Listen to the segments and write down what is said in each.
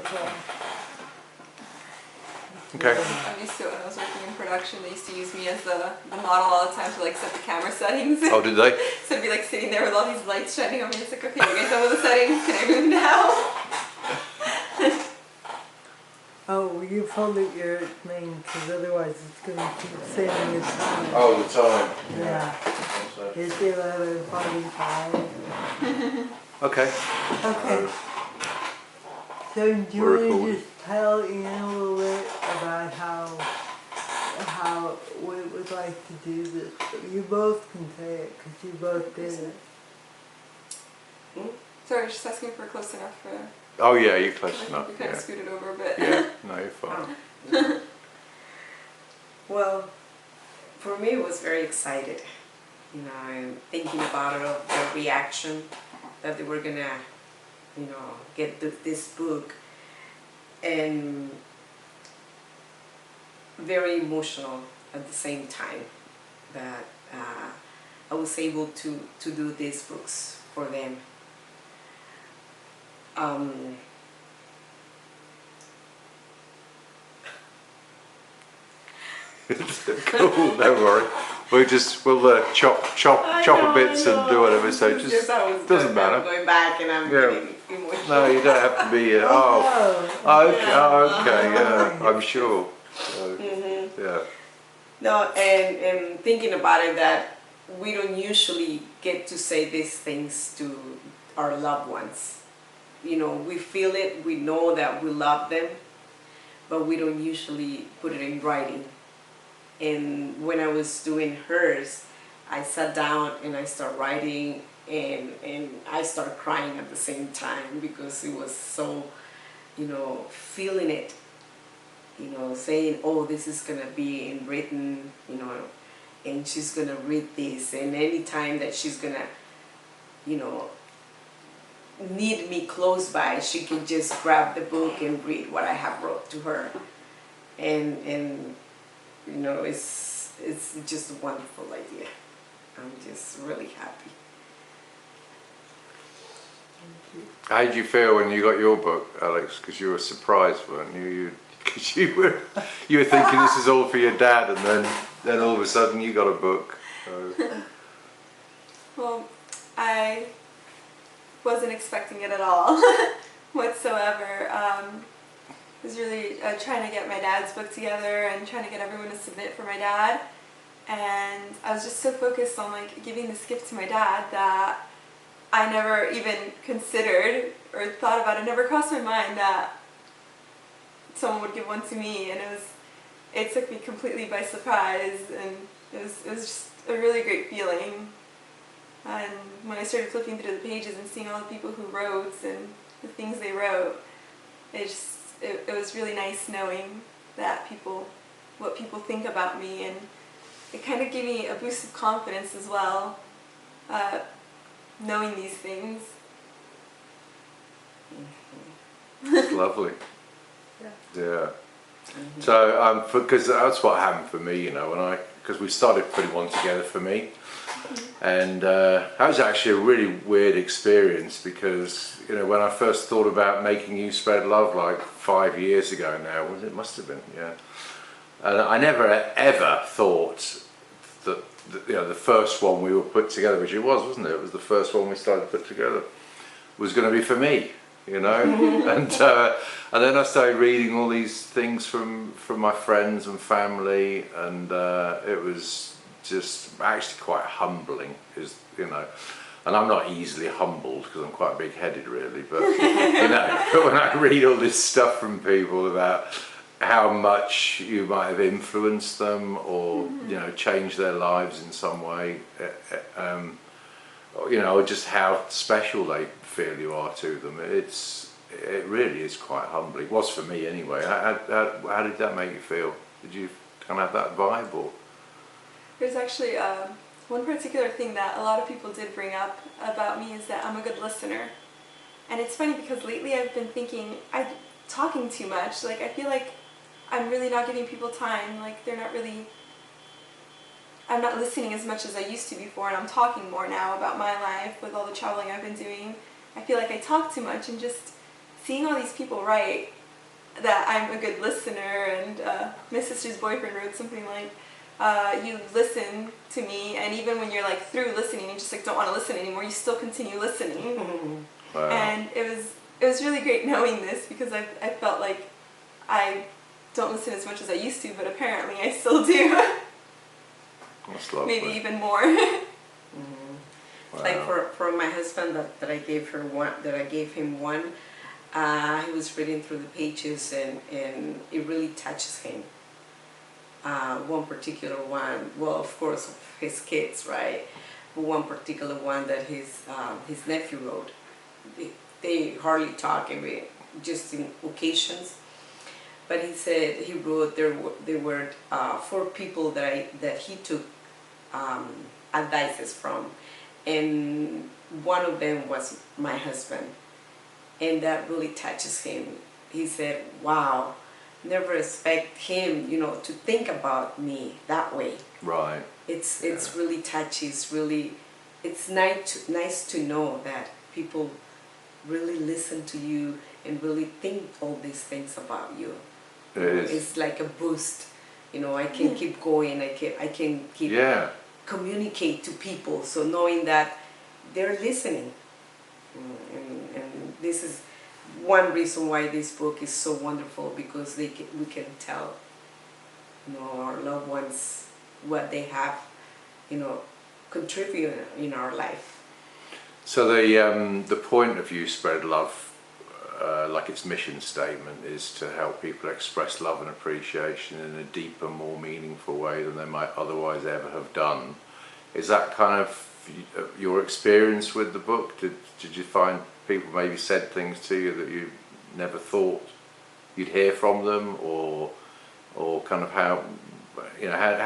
wonderful. Okay. I'm used to it when I was working in production. They used to use me as the model all the time to like set the camera settings. Oh, did they? So I'd be like sitting there with all these lights shining on me. It's like, okay, you guys know the settings. Can I move now? Oh, you fold it your thing, because otherwise it's going to keep saving your time. Oh, the time. Yeah. It's 11:45. Okay. Okay. So do you want to just tell Ian a little bit about how we would like to do this? You both can say it, because you both did it. Sorry, I was just asking for close enough for... Oh yeah, you're close enough. We kind of scooted over a bit. Yeah, no, you're fine. Well, for me it was very excited. You know, I'm thinking about it, of their reaction, that they were gonna, you know, get this book, and very emotional at the same time that I was able to do these books for them. Cool, don't worry. We'll chop a bits and do whatever. So just doesn't matter. I'm going back and I'm getting emotional. No, you don't have to be. Okay, yeah, I'm sure. So, yeah. No, and thinking about it, that we don't usually get to say these things to our loved ones. You know, we feel it, we know that we love them, but we don't usually put it in writing. And when I was doing hers, I sat down and I started writing, and I started crying at the same time, because it was so, you know, feeling it, you know, saying, oh, this is gonna be in written, you know, and she's gonna read this, and any time that she's gonna, you know, need me close by, she can just grab the book and read what I have wrote to her. And you know, it's just a wonderful idea. I'm just really happy. How did you feel when you got your book, Alex? Because you were surprised, weren't you? Because you were thinking this is all for your dad, and then all of a sudden you got a book. So. Well, I wasn't expecting it at all whatsoever. I was really trying to get my dad's book together and trying to get everyone to submit for my dad, and I was just so focused on like giving this gift to my dad that I never even considered or thought about it. Never crossed my mind that someone would give one to me, and it took me completely by surprise, and it was just a really great feeling. And when I started flipping through the pages and seeing all the people who wrote and the things they wrote, it was really nice knowing that what people think about me, and it kind of gave me a boost of confidence as well, knowing these things. It's lovely. Yeah. So, because that's what happened for me, you know, because we started putting one together for me, and that was actually a really weird experience, because, you know, when I first thought about making You Spread Love, like 5 years ago now, it must have been, yeah, and I never ever thought that, you know, the first one we were put together, which it was, wasn't it? It was the first one we started to put together, was going to be for me. You know, and then I started reading all these things from my friends and family, and it was just actually quite humbling, you know. And I'm not easily humbled because I'm quite big-headed, really. But you know, but when I read all this stuff from people about how much you might have influenced them, or you know, changed their lives in some way, you know, just how special they feel you are to them. It really is quite humbling. It was for me anyway. How did that make you feel? Did you kind of have that vibe, or? There's actually one particular thing that a lot of people did bring up about me, is that I'm a good listener. And it's funny because lately I've been thinking I'm talking too much. Like, I feel like I'm really not giving people time. Like, I'm not listening as much as I used to before, and I'm talking more now about my life with all the traveling I've been doing. I feel like I talk too much and just seeing all these people write that I'm a good listener, and my sister's boyfriend wrote something like, you listen to me, and even when you're like through listening, you just like don't want to listen anymore, you still continue listening. Wow. And it was really great knowing this, because I felt like I don't listen as much as I used to, but apparently I still do. That's lovely. Maybe even more. Wow. Like for my husband that I gave him one, he was reading through the pages, and it really touches him. One particular one, well, of course, of his kids, right? But one particular one that his nephew wrote. They hardly talk, just in occasions. But he said he wrote there were 4 people that he took advices from, and one of them was my husband, and that really touches him. He said, "Wow, never expect him, to think about me that way." Right. It's really touchy. It's nice to know that people really listen to you and really think all these things about you. It is. It's like a boost. I can keep going. I can keep communicate to people. So knowing that they're listening, and this is one reason why this book is so wonderful, because we can tell, our loved ones what they have, contribute in our life. So the point of You Spread Love, like its mission statement, is to help people express love and appreciation in a deeper, more meaningful way than they might otherwise ever have done. Is that kind of your experience with the book? Did you find people maybe said things to you that you never thought you'd hear from them, or kind of how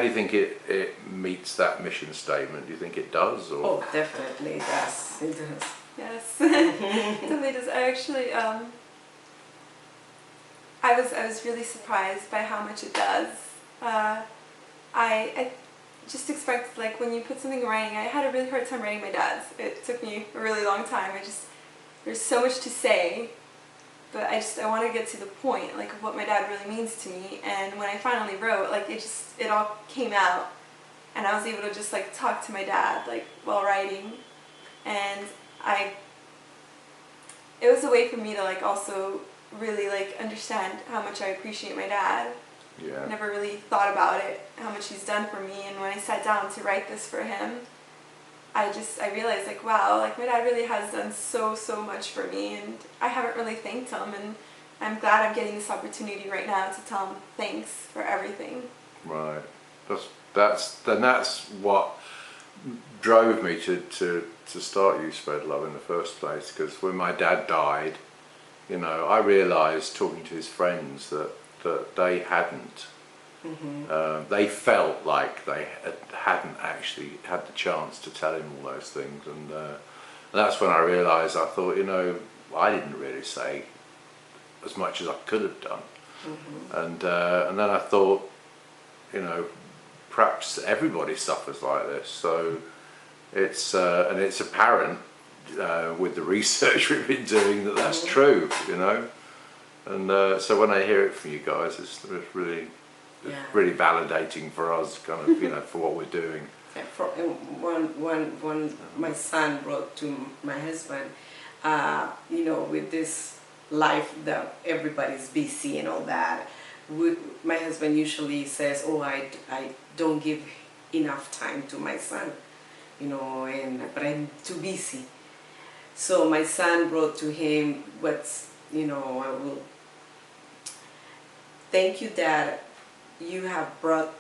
do you think it meets that mission statement? Do you think it does? Or? Oh, definitely it does. It does. Yes, definitely does. I actually, I was really surprised by how much it does. I just expected, like, when you put something in writing, I had a really hard time writing my dad's. It took me a really long time. There's so much to say, but I want to get to the point, like, of what my dad really means to me. And when I finally wrote, like, it all came out, and I was able to just, like, talk to my dad, like, while writing. And it was a way for me to, like, also really, like, understand how much I appreciate my dad. Yeah. Never really thought about it, how much he's done for me. And when I sat down to write this for him, I realized, like, wow, like, my dad really has done so much for me, and I haven't really thanked him, and I'm glad I'm getting this opportunity right now to tell him thanks for everything. Right. That's what drove me to start You Spread Love in the first place, because when my dad died, I realised, talking to his friends, that they hadn't. They felt like they hadn't actually had the chance to tell him all those things, and that's when I realised. I thought, I didn't really say as much as I could have done, and then I thought, perhaps everybody suffers like this. So it's apparent with the research we've been doing that that's true, and so when I hear it from you guys, it's really. Yeah. Really validating for us, kind of, for what we're doing. When my son wrote to my husband, with this life that everybody's busy and all that, my husband usually says, "Oh, I don't give enough time to my son, but I'm too busy." So my son wrote to him, I will thank you, Dad. You have brought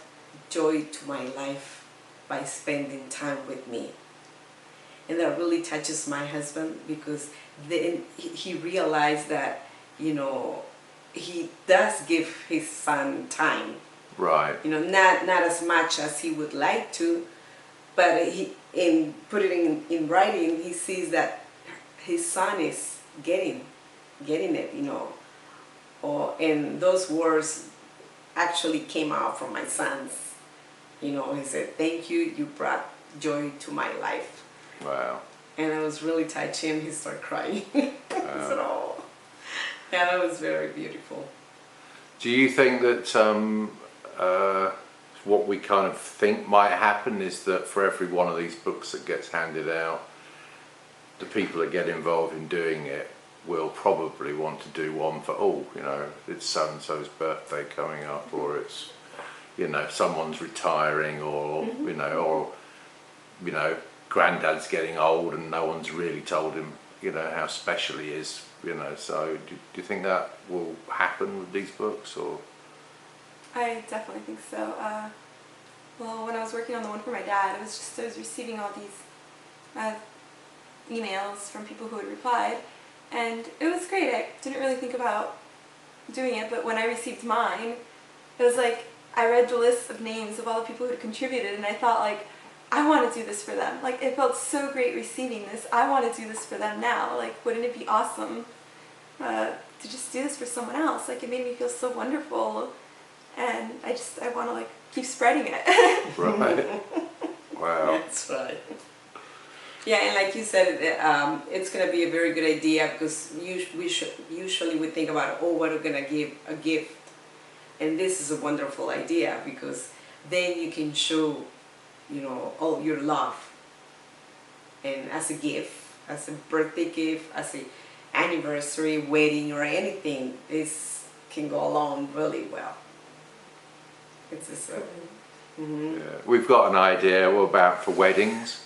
joy to my life by spending time with me. And that really touches my husband, because then he realized that, he does give his son time. Right. Not as much as he would like to, but in putting it in writing, he sees that his son is getting it, and those words actually came out from my sons. He said, "Thank you, you brought joy to my life." Wow. And it was really touching. He started crying. I said, "Oh." Yeah, that was very beautiful. Do you think that what we kind of think might happen is that for every one of these books that gets handed out, the people that get involved in doing it will probably want to do one for, oh, you know, it's so-and-so's birthday coming up, or it's, you know, someone's retiring, or, you know, granddad's getting old and no one's really told him, you know, how special he is, you know. So do you think that will happen with these books, or? I definitely think so. Well, when I was working on the one for my dad, I was receiving all these emails from people who had replied, and it was great. I didn't really think about doing it, but when I received mine, it was like I read the list of names of all the people who had contributed, and I thought, like, I want to do this for them. Like, it felt so great receiving this. I want to do this for them now. Like, wouldn't it be awesome to just do this for someone else? Like, it made me feel so wonderful, and I want to, like, keep spreading it. Right. Wow. That's right. Yeah, and like you said, it's going to be a very good idea, because usually we think about, oh, what are we going to give a gift? And this is a wonderful idea, because then you can show, you know, all your love. And as a gift, as a birthday gift, as an anniversary, wedding, or anything, this can go along really well. It's just Yeah. We've got an idea about for weddings,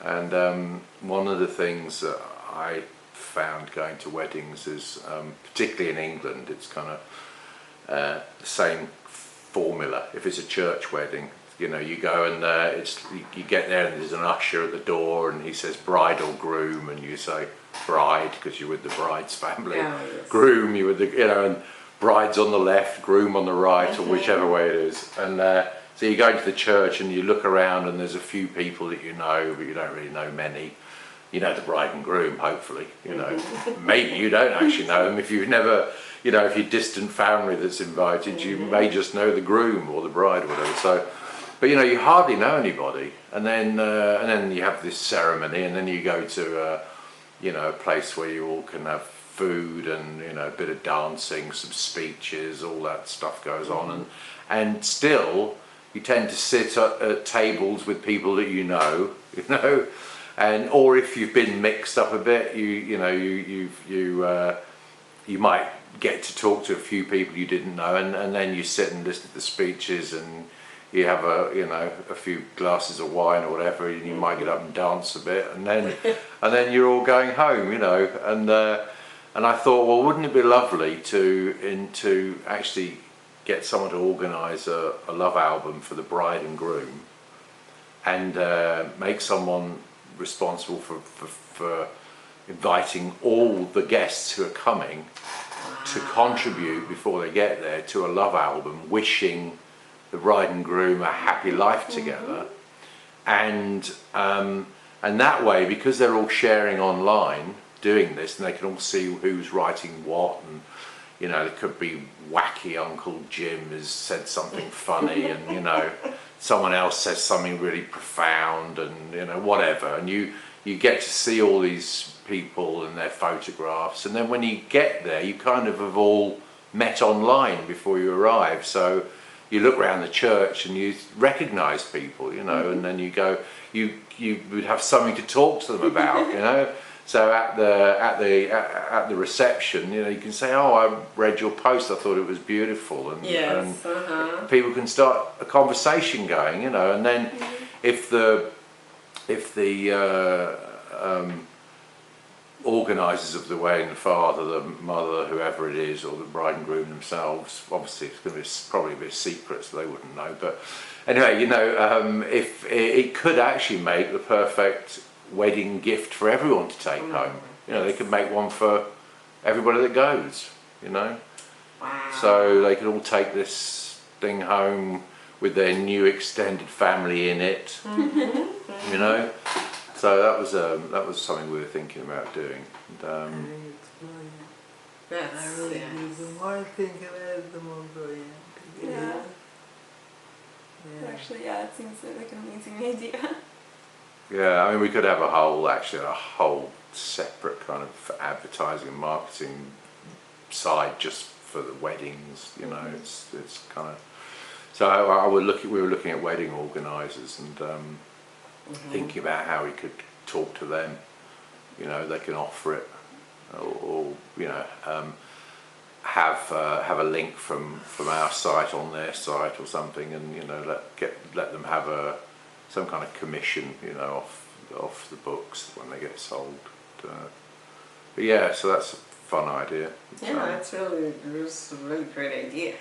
and one of the things that I found going to weddings is, particularly in England, it's kind of the same formula. If it's a church wedding, you know, you go and you get there and there's an usher at the door and he says bride or groom, and you say bride because you're with the bride's family. Oh, yes. Groom, you're with the, you know, and bride's on the left, groom on the right, or whichever way it is. And so you go into the church and you look around and there's a few people that you know, but you don't really know many. You know the bride and groom, hopefully, you know. Maybe you don't actually know them if you've never, you know, if you're distant family that's invited, you may just know the groom or the bride or whatever. So, but you know, you hardly know anybody. And then you have this ceremony, and then you go to, you know, a place where you all can have food and, you know, a bit of dancing, some speeches, all that stuff goes on, and still you tend to sit at tables with people that you know, and or if you've been mixed up a bit, you might get to talk to a few people you didn't know, and then you sit and listen to the speeches, and you have a few glasses of wine or whatever, and you might get up and dance a bit, and then you're all going home, you know, and I thought, well, wouldn't it be lovely to actually get someone to organise a love album for the bride and groom, and make someone responsible for inviting all the guests who are coming to contribute before they get there to a love album, wishing the bride and groom a happy life together, and that way, because they're all sharing online doing this, and they can all see who's writing what, and you know, it could be wacky Uncle Jim has said something funny, and you know, someone else says something really profound, and you know, whatever, and you get to see all these people and their photographs, and then when you get there, you kind of have all met online before you arrive, so you look around the church and you recognise people, you know, and then you go, you would have something to talk to them about, you know. So at the reception, you know, you can say, "Oh, I read your post. I thought it was beautiful," and, yes, and people can start a conversation going, you know. And then if the organisers of the wedding, the father, the mother, whoever it is, or the bride and groom themselves, obviously it's going to be probably a bit secret, so they wouldn't know. But anyway, you know, if it could actually make the perfect wedding gift for everyone to take home. You know, they could make one for everybody that goes, you know. Wow. So they could all take this thing home with their new extended family in it, you know. So that was something we were thinking about doing. And, I really do. The more I think about it, the more brilliant. Yeah. Yeah. Actually, yeah, it seems like an amazing idea. yeah, I mean, we could have a whole separate kind of advertising and marketing side just for the weddings, you know. It's kind of, so we were looking at wedding organisers and thinking about how we could talk to them, you know, they can offer it, or you know, have a link from our site on their site or something, and you know, let them have some kind of commission, you know, off the books when they get sold. But yeah, so that's a fun idea. Yeah, that's a really great idea.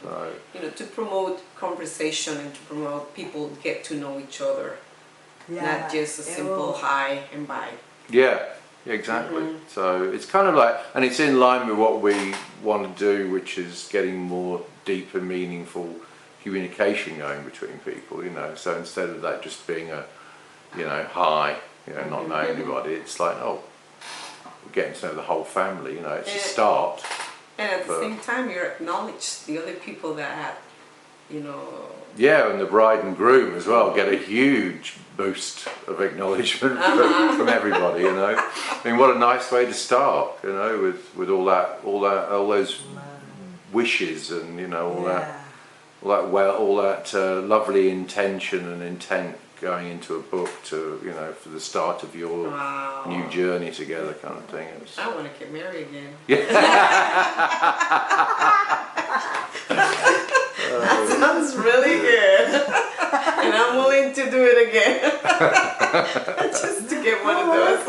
So, you know, to promote conversation and to promote people get to know each other, not just a simple hi and bye. Yeah, exactly. So it's kind of like, and it's in line with what we want to do, which is getting more deep and meaningful communication going between people, you know. So instead of that just being a, you know, hi, you know, not knowing anybody, it's like, oh, we're getting to know the whole family, you know, it's a start. And at the same time, you acknowledge the other people that have, you know... Yeah, and the bride and groom as well get a huge boost of acknowledgement from everybody, you know. I mean, what a nice way to start, you know, with all those wishes and, you know, all that lovely intention and intent going into a book to, you know, for the start of your new journey together, kind of thing. I want to get married again. Yeah. That sounds really good, and I'm willing to do it again, just to get one of those.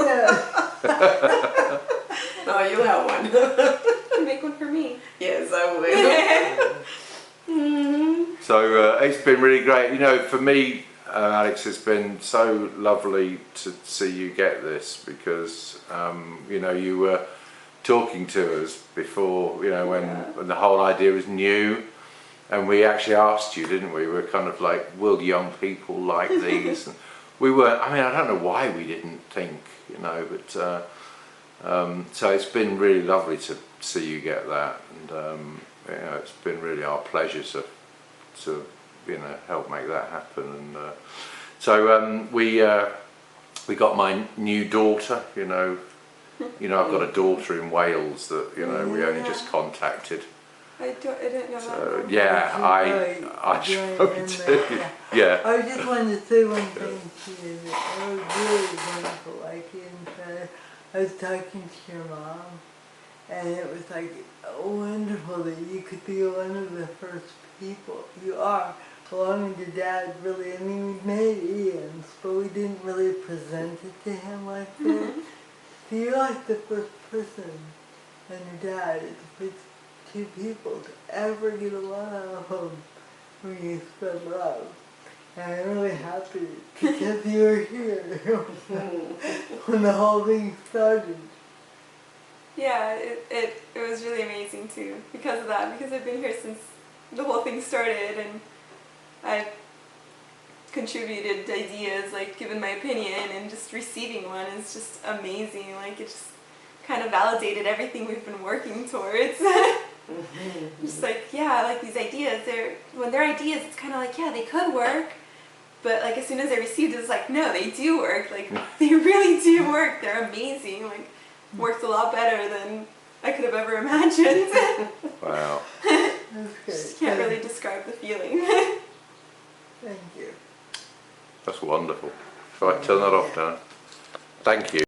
No, you'll have one. Make one for me. Yes, I will. So it's been really great. You know, for me, Alex, it's been so lovely to see you get this, because you know, you were talking to us before, you know, when the whole idea was new, and we actually asked you, didn't we? We were kind of like, will young people like these? And we weren't, I mean, I don't know why we didn't think, you know, but so it's been really lovely to see you get that, and you know, it's been really our pleasure to you know, help make that happen. And so we got my new daughter, you know, I've got a daughter in Wales that, you know, we only just contacted. I didn't know So, that. yeah, I showed too. Yeah. I just wanted to say one thing to you. It was really wonderful. Like, I was talking to your mom, and it was like wonderful that you could be one of the first people. You are, along with your dad, really. I mean, we made Ian's, but we didn't really present it to him like that. So you're like the first person, and your dad is the first two people to ever get a LoveAlbum when you spread love. And I'm really happy because you were here when the whole thing started. Yeah, it was really amazing too, because of that, because I've been here since the whole thing started, and I've contributed ideas, like given my opinion, and just receiving one is just amazing. Like, it just kind of validated everything we've been working towards. Just like, yeah, like these ideas, when they're ideas, it's kind of like, yeah, they could work, but like as soon as I received it, it's like, no, they do work. Like, they really do work. They're amazing. Like, worked a lot better than I could have ever imagined. Wow. Just can't really describe the feeling. Thank you. That's wonderful. Right, turn that off now. Thank you.